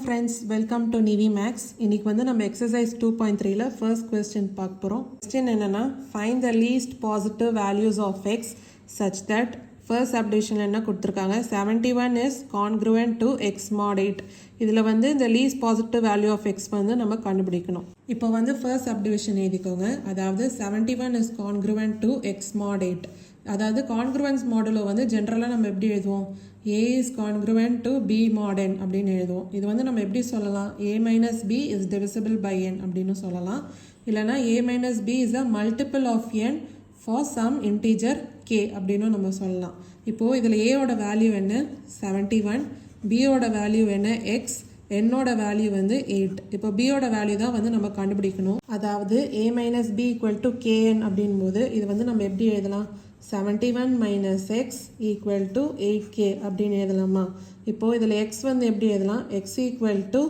friends, welcome to Nivi Max. இன்னைக்கு வந்து நம்ம exercise 2.3ல first question பார்க்க போறோம். Question என்னன்னா find the least positive values of x such that first subdivision என்ன கொடுத்திருக்காங்க 71 is congruent to x mod 8. இதுல வந்து இந்த least positive value of x வந்து நம்ம கண்டுபிடிக்கணும். இப்போ வந்து first subdivision எழுதிக்கோங்க. அதாவது 71 is congruent to x mod 8. அதாவது கான்க்ருவன்ஸ் மாடலோ வந்து ஜென்ரலாக நம்ம எப்படி எழுதுவோம் a is congruent to b mod n அப்படின்னு எழுதுவோம். இது வந்து நம்ம எப்படி சொல்லலாம் a minus b is divisible by n அப்படின்னு சொல்லலாம். இல்லைனா a minus b is a multiple of n for some integer k அப்படின்னு நம்ம சொல்லலாம். இப்போது இதில் a ஓட வேல்யூ என்ன 71, b ஓட வேல்யூ என்ன x, என்னோட வேல்யூ வந்து 8. இப்போ b ஓட வேல்யூ தான் வந்து நம்ம கண்டுபிடிக்கணும். அதாவது a minus b equal to kn அப்படின் போது இது வந்து நம்ம எப்படி எழுதலாம் 71 minus x equal to 8k அப்படின்னு எழுதலாமா. இப்போ இதில் x வந்து எப்படி எழுதலாம் x equal to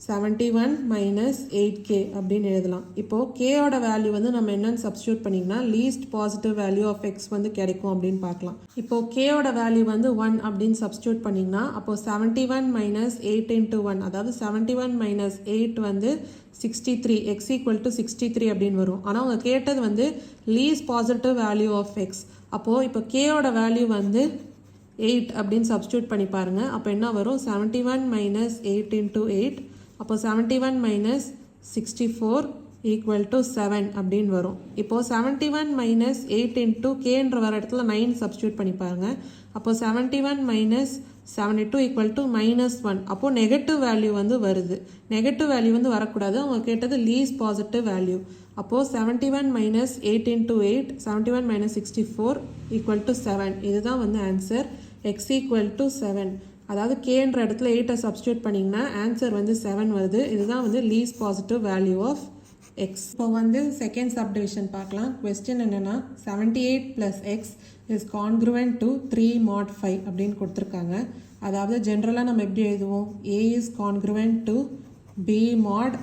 71 minus 8k அப்படின்னு எழுதலாம். இப்போ k ஓட வேல்யூ வந்து நம்ம என்னன்னு சப்ஸ்டியூட் பண்ணிங்கன்னா least positive value of x வந்து கிடைக்கும் அப்படின்னு பார்க்கலாம். இப்போ k ஓட வேல்யூ வந்து 1 அப்படின்னு சப்ஸ்டியூட் பண்ணிங்கன்னா அப்போ 71 minus 8 into 1 அதாவது 71 minus 8 வந்து 63 x equal to 63 அப்படின்னு வரும். ஆனால் அவங்க கேட்டது வந்து least positive value of x. அப்போது இப்போ k ஓட வேல்யூ வந்து 8 அப்படின்னு சப்ஸ்டியூட் பண்ணி பாருங்க. அப்போ என்ன வரும் 71 minus 8 into 8 அப்போ 71 minus 64 equal to 7 அப்படின்னு வரும். இப்போது 71 minus 8 into kன்ற வர இடத்துல 9 சப்ஸ்டியூட் பண்ணி பாருங்க. அப்போ 71 minus 72 equal to minus 1 அப்போது நெகட்டிவ் வேல்யூ வந்து வருது. நெகட்டிவ் வேல்யூ வந்து வரக்கூடாது. அவங்க கேட்டது லீஸ்ட் பாசிட்டிவ் வேல்யூ. அப்போது 71 minus 8 into 8 71 minus 64 equal to 7 இதுதான் வந்து ஆன்சர். x equal to 7 அதாவது கேன்ற இடத்துல 8 சப்ஸ்டியூட் பண்ணிங்கன்னா ஆன்சர் வந்து 7 வருது. இதுதான் வந்து least positive value of x. இப்போ வந்து செகண்ட் சப்டிவிஷன் பார்க்கலாம். கொஸ்டின் என்னென்னா 78 plus x is congruent to 3 mod 5 அப்படின்னு கொடுத்துருக்காங்க. அதாவது ஜென்ரலாக நம்ம எப்படி எழுதுவோம் a is congruent to b mod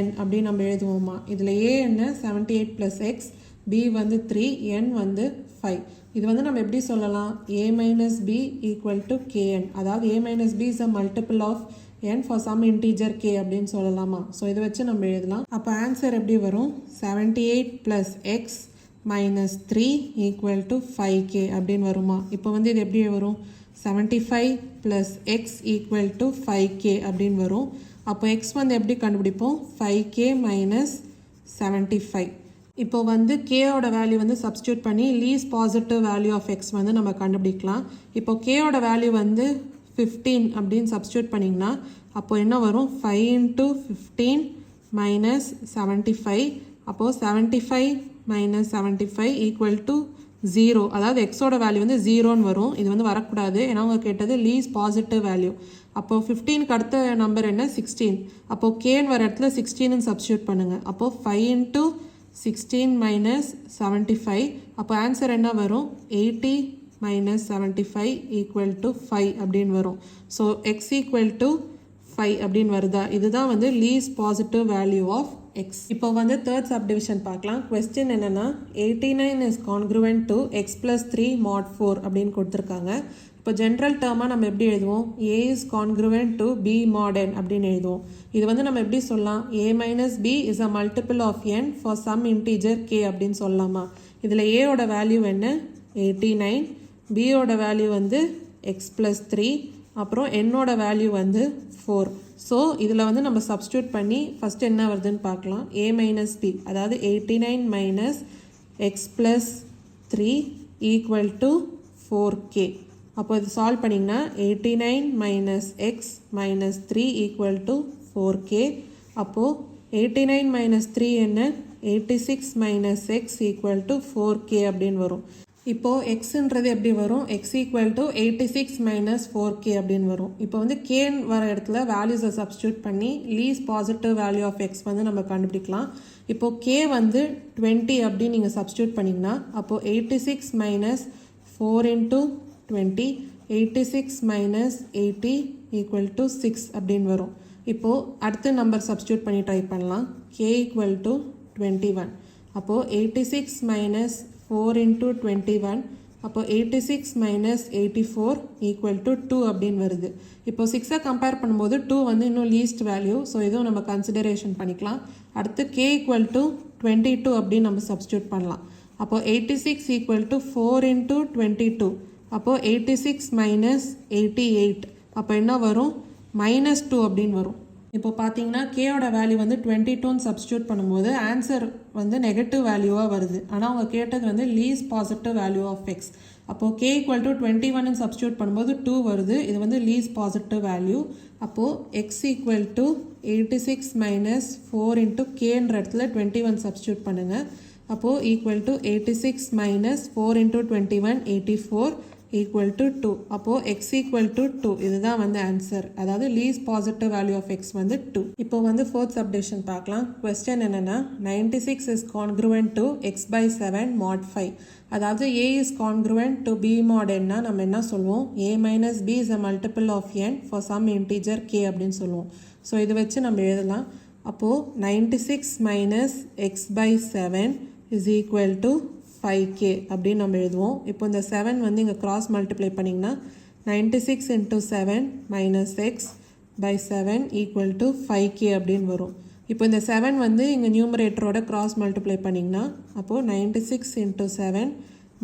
n அப்படின்னு நம்ம எழுதுவோமா. இதில் a என்ன 78 plus x, b வந்து 3, n வந்து 5. இது வந்து நம்ம எப்படி சொல்லலாம் a minus b equal to kn அதாவது a minus b is a multiple of n for some integer k அப்படின்னு சொல்லலாமா. ஸோ இதை வச்சு நம்ம எழுதலாம். அப்போ ஆன்சர் எப்படி வரும் 78 plus x minus 3 equal to 5k அப்படின்னு வருமா. இப்போ வந்து இது எப்படி வரும் 75 plus x equal to 5k அப்படின்னு வரும். அப்போ x வந்து எப்படி கண்டுபிடிப்போம் 5k minus 75. இப்போ வந்து k ஓட வேல்யூ வந்து சப்ஸ்டியூட் பண்ணி least positive value of x வந்து நம்ம கண்டுபிடிக்கலாம். இப்போ k ஓட வேல்யூ வந்து 15 அப்படின்னு சப்ஸ்டியூட் பண்ணிங்கன்னா அப்போ என்ன வரும் 5 into 15 minus 75 அப்போது 75 minus 75 equal to 0 அதாவது x ஓட வேல்யூ வந்து 0ன்னு வரும். இது வந்து வரக்கூடாது ஏன்னா அவங்க கேட்டது லீஸ்ட் பாசிட்டிவ் வேல்யூ. அப்போது 15க்கு அடுத்த நம்பர் என்ன 16. அப்போது கேன்னு வர இடத்துல 16ன்னு சப்ஸ்டியூட் பண்ணுங்கள். அப்போது 5 into 16 minus 75 அப்போ ஆன்சர் என்ன வரும் 80 minus 75 equal to 5 அப்படின்னு வரும். ஸோ x equal to 5 அப்படின்னு வருதா. இதுதான் வந்து least positive value of x. இப்போ வந்து தேர்ட் சப்டிவிஷன் பார்க்கலாம். கொஸ்டின் என்னென்னா 89 is congruent to x plus 3 mod 4 அப்படின்னு கொடுத்துருக்காங்க. இப்போ ஜென்ரல் டேர்மாக நம்ம எப்படி எழுதுவோம் a is congruent to b mod n அப்படின்னு எழுதுவோம். இது வந்து நம்ம எப்படி சொல்லலாம் a minus b is a multiple of n for some integer k அப்படின்னு சொல்லலாமா. இதில் a ஓட வேல்யூ என்ன 89, b ஓட வேல்யூ வந்து x plus 3 அப்புறம் என்னோட வேல்யூ வந்து 4. ஸோ இதில் வந்து நம்ம சப்ஸ்டியூட் பண்ணி ஃபஸ்ட் என்ன வருதுன்னு பார்க்கலாம் a minus b அதாவது 89 minus x plus 3 equal to 4k. அப்போ இது சால்வ் பண்ணிங்கன்னா 89 minus x minus 3 equal to 4k. அப்போது 89 minus 3 என்ன 86 minus x equal to 4k அப்படின்னு வரும். இப்போது எக்ஸுன்றது எப்படி வரும் x equal to 86 minus 4k அப்படின்னு வரும். இப்போ வந்து கேன்னு வர இடத்துல வேல்யூஸை சப்ஸ்டியூட் பண்ணி least positive value of x வந்து நம்ம கண்டுபிடிக்கலாம். இப்போது k வந்து 20 அப்படின்னு நீங்கள் சப்ஸ்டியூட் பண்ணிங்கன்னா அப்போது 86 minus 4 into 20 86 minus 80 equal to 6 அப்படின்னு வரும். இப்போது அடுத்த நம்பர் சப்ஸ்டியூட் பண்ணி ட்ரை பண்ணலாம் k equal to 21. அப்போது 86 minus 4 into 21 அப்போ 86 மைனஸ் 84 ஈக்குவல் டு 2 அப்படின்னு வருது. இப்போ 6 கம்பேர் பண்ணும்போது 2 வந்து இன்னும் லீஸ்ட் வேல்யூ. ஸோ இதுவும் நம்ம கன்சிடரேஷன் பண்ணிக்கலாம். அடுத்து k ஈக்குவல் டு 22 அப்படின்னு நம்ம சப்ஸ்டியூட் பண்ணலாம். அப்போ 86 ஈக்குவல் டு 4 இன்ட்டு 22. அப்போ 86 மைனஸ் 88. அப்போ என்ன வரும்? -2 அப்படின்னு வரும். இப்போ பார்த்தீங்கன்னா கேயோட வேல்யூ வந்து 22ன்னு சப்ஸ்டியூட் பண்ணும்போது ஆன்சர் வந்து நெகட்டிவ் வேல்யூவாக வருது. ஆனால் அவங்க கேட்டது வந்து least positive value of x. அப்போது கே ஈக்குவல் டு 21ன்னு சப்ஸ்டியூட் பண்ணும்போது 2 வருது. இது வந்து லீஸ்ட் பாசிட்டிவ் வேல்யூ. அப்போது x equal to 86 minus 4 into கேன்ற இடத்துல 21 சப்ஸ்டியூட் பண்ணுங்கள். அப்போது equal to 86 minus 4 into 21 84 equal to 2. அப்போது எக்ஸ் ஈக்குவல் டு 2 இதுதான் வந்து ஆன்சர். அதாவது least positive value of x வந்து 2. இப்போ வந்து ஃபோர்த் சப்டிவிஷன் பார்க்கலாம். கொஸ்டின் என்னென்னா 96 is congruent to x by 7 mod 5. அதாவது a is congruent to b mod nனா நம்ம என்ன சொல்லுவோம்? A minus b is a multiple of n for some integer k அப்படின்னு சொல்லுவோம். ஸோ இதை வச்சு நம்ம எழுதலாம். அப்போது 96 minus x by 7 is equal to 5k அப்படின்னு நம்ம எழுதுவோம். இப்போ இந்த 7 வந்து இங்கே கிராஸ் மல்டிப்ளை பண்ணிங்கன்னா 96 into 7 minus x by 7 equal to 5k அப்படின்னு வரும். இப்போ இந்த 7 வந்து இங்கே நியூமரேட்டரோட கிராஸ் மல்டிப்ளை பண்ணிங்கன்னா அப்போது 96 into 7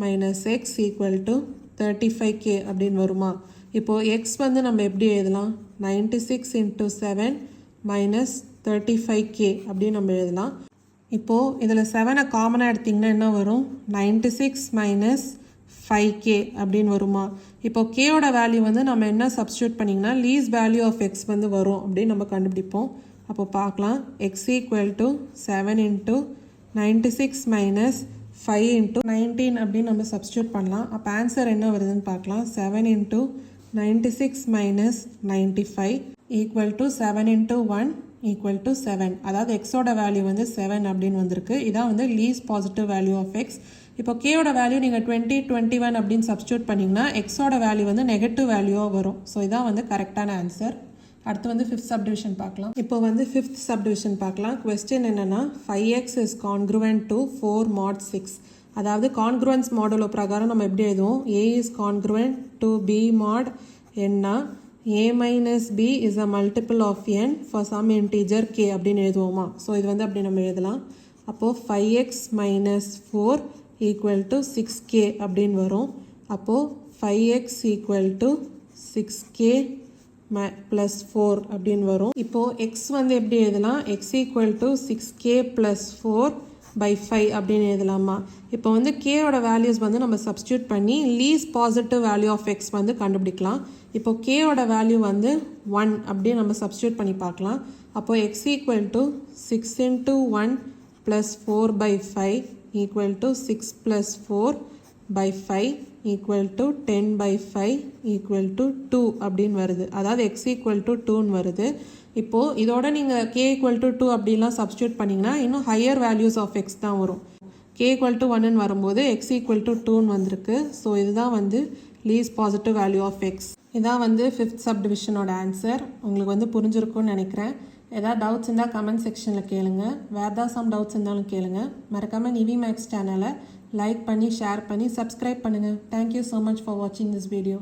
minus X equal to 35k அப்படின்னு வருமா? இப்போது எக்ஸ் வந்து நம்ம எப்படி எழுதலாம்? 96 இன்ட்டு 7 மைனஸ் 35k அப்படின்னு நம்ம எழுதலாம். இப்போது இதில் 7 காமனாக எடுத்திங்கன்னா என்ன வரும்? 96 மைனஸ் 5k அப்படின்னு வருமா? இப்போ கேயோட வேல்யூ வந்து நம்ம என்ன சப்ஸ்டியூட் பண்ணிங்கன்னா லீஸ்ட் வேல்யூ ஆஃப் எக்ஸ் வந்து வரும் அப்படின்னு நம்ம கண்டுபிடிப்போம். அப்போ பார்க்கலாம். X equal to 7 into 96 minus 5 into 19 அப்படின்னு நம்ம சப்ஸ்டியூட் பண்ணலாம். அப்போ ஆன்சர் என்ன வருதுன்னு பார்க்கலாம். 7 into 96 minus 95 equal to 7 into 1 equal to 7. அதாவது எக்ஸோட வேல்யூ வந்து 7 அப்படின்னு வந்திருக்கு. இதான் வந்து least positive value of x. இப்போ கேயோட வேல்யூ நீங்கள் 20 21 அப்படின்னு சப்ஸ்டியூட் பண்ணிங்கன்னா எக்ஸோட வேல்யூ வந்து நெகட்டிவ் வேல்யூவாக வரும். ஸோ இதான் வந்து கரெக்டான ஆன்சர். அடுத்து வந்து ஃபிஃப்த் சப்டிவிஷன் பார்க்கலாம். இப்போ வந்து ஃபிஃப்த் சப்டிவிஷன் பார்க்கலாம். கொஸ்டின் என்னென்னா 5x is congruent to 4 mod 6. அதாவது கான்க்ருவன்ஸ் மாடலோ பிரகாரம் நம்ம எப்படி எழுதுவோம்? ஏ is congruent to b mod என்ன a minus b is a multiple of n for some integer k அப்படின்னு எழுதுவோமா? ஸோ இது வந்து அப்படி நம்ம எழுதலாம். அப்போது 5x minus 4 equal to 6k அப்படின்னு வரும். அப்போது 5x equal to 6k plus 4 அப்படின்னு வரும். இப்போது x வந்து எப்படி எழுதலாம்? x equal to 6k plus 4 by 5 அப்படின்னு எழுதலாமா? இப்போ வந்து கேயோட வேல்யூஸ் வந்து நம்ம சப்ஸ்டியூட் பண்ணி least positive value of x வந்து கண்டுபிடிக்கலாம். இப்போ கேயோட வேல்யூ வந்து 1 அப்படியே நம்ம சப்ஸ்டியூட் பண்ணி பார்க்கலாம். அப்போது x equal to 6 into 1 plus 4 by 5 equal to 6 plus 4 by 5 equal to 10 by 5 equal to 2 அப்படின்னு வருது. அதாவது எக்ஸ் ஈக்குவல் டு 2ன்னு வருது. இப்போது இதோட நீங்கள் k ஈக்குவல் டு 2 அப்படிலாம் சப்ஸ்டியூட் பண்ணிங்கன்னா இன்னும் ஹையர் வேல்யூஸ் ஆஃப் எக்ஸ் தான் வரும். k ஈக்குவல் டு 1ன்னு வரும்போது எக்ஸ் ஈக்குவல் டு 2ன்னு வந்திருக்கு. ஸோ இதுதான் வந்து least positive value of x. இதான் வந்து ஃபிஃப்த் சப்டிவிஷனோட ஆன்சர். உங்களுக்கு வந்து புரிஞ்சிருக்கும்னு நினைக்கிறேன். ஏதாவது டவுட்ஸ் இருந்தால் கமெண்ட் செக்ஷனில் கேளுங்க. வேறு ஏதாவது சம் டவுட்ஸ் இருந்தாலும் கேளுங்க. மறக்காமல் நிவி மேக்ஸ் சேனலை லைக் பண்ணி ஷேர் பண்ணி சப்ஸ்கிரைப் பண்ணுங்கள். தேங்க்யூ ஸோ மச் ஃபார் வாட்சிங் திஸ் வீடியோ.